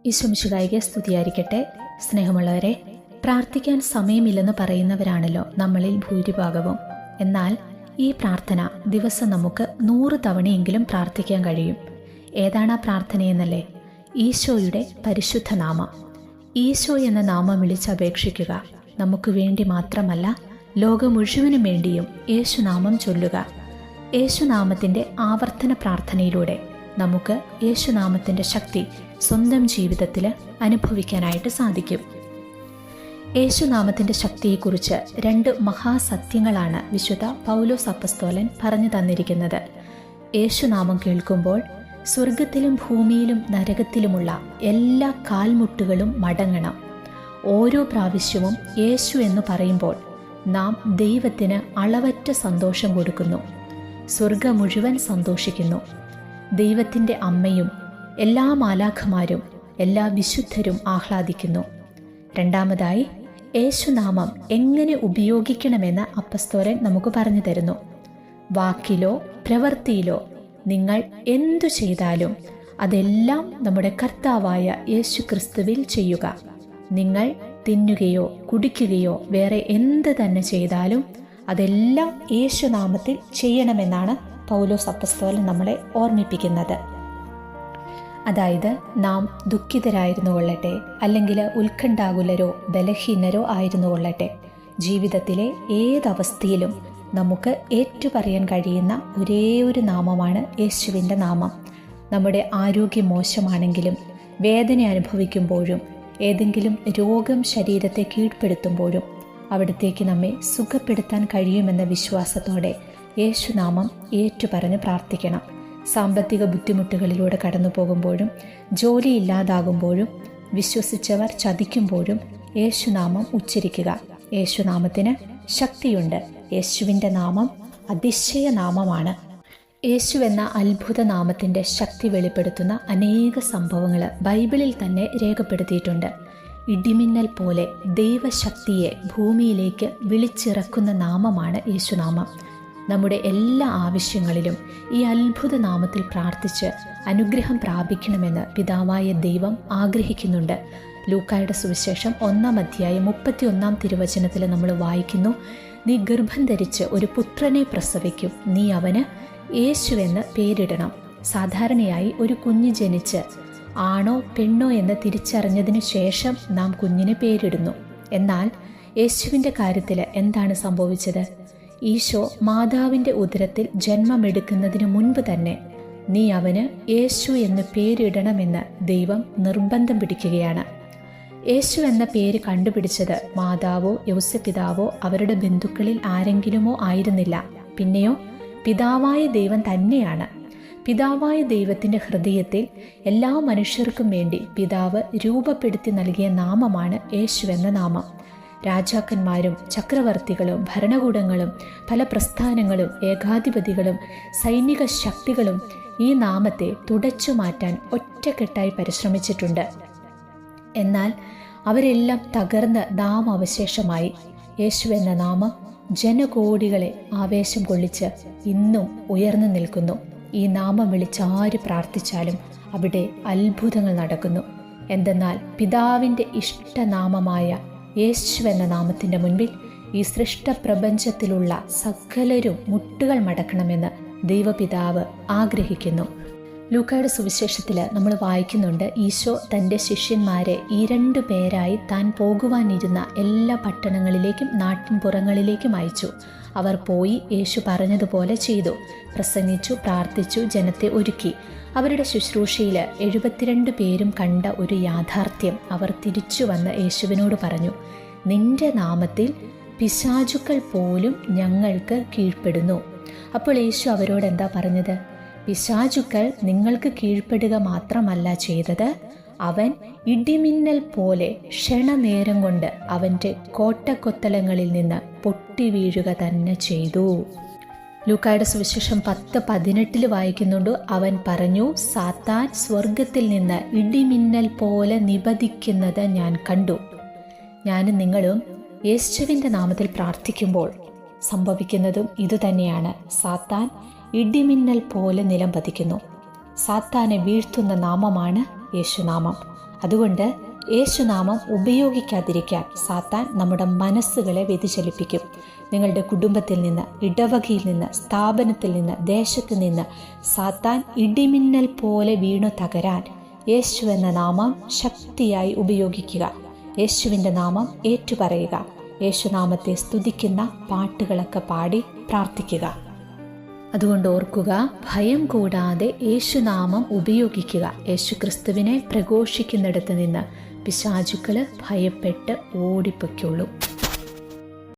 ഈശോ മിശിഹായ്ക്ക് സ്തുതിയായിരിക്കട്ടെ. സ്നേഹമുള്ളവരെ, പ്രാർത്ഥിക്കാൻ സമയമില്ലെന്ന് പറയുന്നവരാണല്ലോ നമ്മളിൽ ഭൂരിഭാഗവും. എന്നാൽ ഈ പ്രാർത്ഥന ദിവസം നമുക്ക് 100 തവണയെങ്കിലും പ്രാർത്ഥിക്കാൻ കഴിയും. ഏതാണ് ആ പ്രാർത്ഥനയെന്നല്ലേ? ഈശോയുടെ പരിശുദ്ധ നാമം. ഈശോ എന്ന നാമം വിളിച്ചപേക്ഷിക്കുക. നമുക്ക് വേണ്ടി മാത്രമല്ല, ലോകം മുഴുവനും വേണ്ടിയും യേശുനാമം ചൊല്ലുക. യേശുനാമത്തിൻ്റെ ആവർത്തന പ്രാർത്ഥനയിലൂടെ നമുക്ക് യേശുനാമത്തിൻ്റെ ശക്തി സ്വന്തം ജീവിതത്തിൽ അനുഭവിക്കാനായിട്ട് സാധിക്കും. യേശുനാമത്തിൻ്റെ ശക്തിയെക്കുറിച്ച് 2 മഹാസത്യങ്ങളാണ് വിശുദ്ധ പൗലോസ് അപ്പസ്തോലൻ പറഞ്ഞു തന്നിരിക്കുന്നത്. യേശുനാമം കേൾക്കുമ്പോൾ സ്വർഗത്തിലും ഭൂമിയിലും നരകത്തിലുമുള്ള എല്ലാ കാൽമുട്ടുകളും മടങ്ങണം. ഓരോ പ്രാവശ്യവും യേശു എന്ന് പറയുമ്പോൾ നാം ദൈവത്തിന് അളവറ്റ സന്തോഷം കൊടുക്കുന്നു. സ്വർഗം മുഴുവൻ സന്തോഷിക്കുന്നു. ദൈവത്തിൻ്റെ അമ്മയും എല്ലാ മാലാഖമാരും എല്ലാ വിശുദ്ധരും ആഹ്ലാദിക്കുന്നു. രണ്ടാമതായി, യേശുനാമം എങ്ങനെ ഉപയോഗിക്കണമെന്ന് അപ്പസ്തോലൻ നമുക്ക് പറഞ്ഞു തരുന്നു. വാക്കിലോ പ്രവൃത്തിയിലോ നിങ്ങൾ എന്തു ചെയ്താലും അതെല്ലാം നമ്മുടെ കർത്താവായ യേശു ക്രിസ്തുവിൽ ചെയ്യുക. നിങ്ങൾ തിന്നുകയോ കുടിക്കുകയോ വേറെ എന്ത് തന്നെ ചെയ്താലും അതെല്ലാം യേശുനാമത്തിൽ ചെയ്യണമെന്നാണ് പൗലോസ് അപ്പസ്തോലൻ നമ്മളെ ഓർമ്മിപ്പിക്കുന്നത്. അതായത്, നാം ദുഃഖിതരായിരുന്നു കൊള്ളട്ടെ, അല്ലെങ്കിൽ ഉത്കണ്ഠാകുലരോ ബലഹീനരോ ആയിരുന്നു കൊള്ളട്ടെ, ജീവിതത്തിലെ ഏതവസ്ഥയിലും നമുക്ക് ഏറ്റുപറയാൻ കഴിയുന്ന ഒരേ ഒരു നാമമാണ് യേശുവിൻ്റെ നാമം. നമ്മുടെ ആരോഗ്യം മോശമാണെങ്കിലും, വേദന അനുഭവിക്കുമ്പോഴും, ഏതെങ്കിലും രോഗം ശരീരത്തെ കീഴ്പ്പെടുത്തുമ്പോഴും അവിടത്തേക്ക് നമ്മെ സുഖപ്പെടുത്താൻ കഴിയുമെന്ന വിശ്വാസത്തോടെ യേശുനാമം ഏറ്റുപറഞ്ഞ് പ്രാർത്ഥിക്കണം. സാമ്പത്തിക ബുദ്ധിമുട്ടുകളിലൂടെ കടന്നു പോകുമ്പോഴും, ജോലിയില്ലാതാകുമ്പോഴും, വിശ്വസിച്ചവർ ചതിക്കുമ്പോഴും യേശുനാമം ഉച്ചരിക്കുക. യേശുനാമത്തിന് ശക്തിയുണ്ട്. യേശുവിൻ്റെ നാമം അതിശയ നാമമാണ്. യേശു എന്ന അത്ഭുത നാമത്തിൻ്റെ ശക്തി വെളിപ്പെടുത്തുന്ന അനേക സംഭവങ്ങൾ ബൈബിളിൽ തന്നെ രേഖപ്പെടുത്തിയിട്ടുണ്ട്. ഇടിമിന്നൽ പോലെ ദൈവശക്തിയെ ഭൂമിയിലേക്ക് വിളിച്ചിറക്കുന്ന നാമമാണ് യേശുനാമം. നമ്മുടെ എല്ലാ ആവശ്യങ്ങളിലും ഈ അത്ഭുത നാമത്തിൽ പ്രാർത്ഥിച്ച് അനുഗ്രഹം പ്രാപിക്കണമെന്ന് പിതാവായ ദൈവം ആഗ്രഹിക്കുന്നുണ്ട്. ലൂക്കായുടെ സുവിശേഷം 1-ാം അധ്യായം 31-ാം തിരുവചനത്തിൽ നമ്മൾ വായിക്കുന്നു, നീ ഗർഭം ധരിച്ച് ഒരു പുത്രനെ പ്രസവിക്കും, നീ അവന് യേശുവെന്ന് പേരിടണം. സാധാരണയായി ഒരു കുഞ്ഞ് ജനിച്ച് ആണോ പെണ്ണോ എന്ന് തിരിച്ചറിഞ്ഞതിനു ശേഷം നാം കുഞ്ഞിന് പേരിടുന്നു. എന്നാൽ യേശുവിൻ്റെ കാര്യത്തിൽ എന്താണ് സംഭവിച്ചത്? ഈശോ മാതാവിൻ്റെ ഉദരത്തിൽ ജന്മമെടുക്കുന്നതിനു മുൻപ് തന്നെ നീ അവന് യേശു എന്ന് പേരിടണമെന്ന് ദൈവം നിർബന്ധം പിടിക്കുകയാണ്. യേശു എന്ന പേര് കണ്ടുപിടിച്ചത് മാതാവോ യൗസപിതാവോ അവരുടെ ബന്ധുക്കളിൽ ആരെങ്കിലുമോ ആയിരുന്നില്ല. പിന്നെയോ പിതാവായ ദൈവം തന്നെയാണ്. പിതാവായ ദൈവത്തിൻ്റെ ഹൃദയത്തിൽ എല്ലാ മനുഷ്യർക്കും വേണ്ടി പിതാവ് രൂപപ്പെടുത്തി നൽകിയ നാമമാണ് യേശു എന്ന നാമം. രാജാക്കന്മാരും ചക്രവർത്തികളും ഭരണകൂടങ്ങളും പല പ്രസ്ഥാനങ്ങളും ഏകാധിപതികളും സൈനിക ശക്തികളും ഈ നാമത്തെ തുടച്ചു മാറ്റാൻ ഒറ്റക്കെട്ടായി പരിശ്രമിച്ചിട്ടുണ്ട്. എന്നാൽ അവരെല്ലാം തകർന്ന് നാമാവശേഷമായി. യേശു എന്ന നാമം ജനകോടികളെ ആവേശം കൊള്ളിച്ച് ഇന്നും ഉയർന്നു നിൽക്കുന്നു. ഈ നാമം വിളിച്ച് ആര് പ്രാർത്ഥിച്ചാലും അവിടെ അത്ഭുതങ്ങൾ നടക്കുന്നു. എന്തെന്നാൽ പിതാവിൻ്റെ ഇഷ്ടനാമമായ യേശു എന്ന നാമത്തിൻ്റെ മുൻപിൽ ഈ സൃഷ്ടപ്രപഞ്ചത്തിലുള്ള സകലരും മുട്ടുകൾ മടക്കണമെന്ന് ദൈവപിതാവ് ആഗ്രഹിക്കുന്നു. ലൂക്കായുടെ സുവിശേഷത്തിൽ നമ്മൾ വായിക്കുന്നുണ്ട്, ഈശോ തൻ്റെ ശിഷ്യന്മാരെ 2 പേരായി താൻ പോകുവാനിരുന്ന എല്ലാ പട്ടണങ്ങളിലേക്കും നാട്ടിൻപുറങ്ങളിലേക്കും അയച്ചു. അവർ പോയി യേശു പറഞ്ഞതുപോലെ ചെയ്തു. പ്രസംഗിച്ചു, പ്രാർത്ഥിച്ചു, ജനത്തെ ഒരുക്കി. അവരുടെ ശുശ്രൂഷയിൽ 72 പേരും കണ്ട ഒരു യാഥാർത്ഥ്യം അവർ തിരിച്ചു വന്ന് യേശുവിനോട് പറഞ്ഞു, നിന്റെ നാമത്തിൽ പിശാചുക്കൾ പോലും ഞങ്ങൾക്ക് കീഴ്പ്പെടുന്നു. അപ്പോൾ യേശു അവരോട് എന്താ പറഞ്ഞത്? പിശാചുക്കൾ നിങ്ങൾക്ക് കീഴ്പ്പെടുക മാത്രമല്ല ചെയ്തത്, അവൻ ഇടിമിന്നൽ പോലെ ക്ഷണനേരം കൊണ്ട് അവൻ്റെ കോട്ടക്കൊത്തലങ്ങളിൽ നിന്ന് പൊട്ടി വീഴുക തന്നെ ചെയ്തു. ലൂക്കായുടെ സുവിശേഷം 10:18 വായിക്കുന്നുണ്ട്, അവൻ പറഞ്ഞു, സാത്താൻ സ്വർഗത്തിൽ നിന്ന് ഇടിമിന്നൽ പോലെ നിപതിക്കുന്നത് ഞാൻ കണ്ടു. ഞാനും നിങ്ങളും യേശുവിൻ്റെ നാമത്തിൽ പ്രാർത്ഥിക്കുമ്പോൾ സംഭവിക്കുന്നതും ഇതുതന്നെയാണ്. സാത്താൻ ഇടിമിന്നൽ പോലെ നിലംപതിക്കുന്നു. സാത്താനെ വീഴ്ത്തുന്ന നാമമാണ് യേശുനാമം. അതുകൊണ്ട് യേശുനാമം ഉപയോഗിക്കാതിരിക്കാൻ സാത്താൻ നമ്മുടെ മനസ്സുകളെ വ്യതിചലിപ്പിക്കും. നിങ്ങളുടെ കുടുംബത്തിൽ നിന്ന്, ഇടവകയിൽ നിന്ന്, സ്ഥാപനത്തിൽ നിന്ന്, ദേശത്ത് നിന്ന് സാത്താൻ ഇടിമിന്നൽ പോലെ വീണു തകരാൻ യേശു എന്ന നാമം ശക്തിയായി ഉപയോഗിക്കുക. യേശുവിൻ്റെ നാമം ഏറ്റുപറയുക. യേശുനാമത്തെ സ്തുതിക്കുന്ന പാട്ടുകളൊക്കെ പാടി പ്രാർത്ഥിക്കുക. അതുകൊണ്ട് ഓർക്കുക, ഭയം കൂടാതെ യേശുനാമം ഉപയോഗിക്കുക. യേശു ക്രിസ്തുവിനെ പ്രഘോഷിക്കുന്നിടത്ത് നിന്ന് പിശാചുക്കൾ ഭയപ്പെട്ട് ഓടിപ്പൊയ്ക്കുള്ളൂ.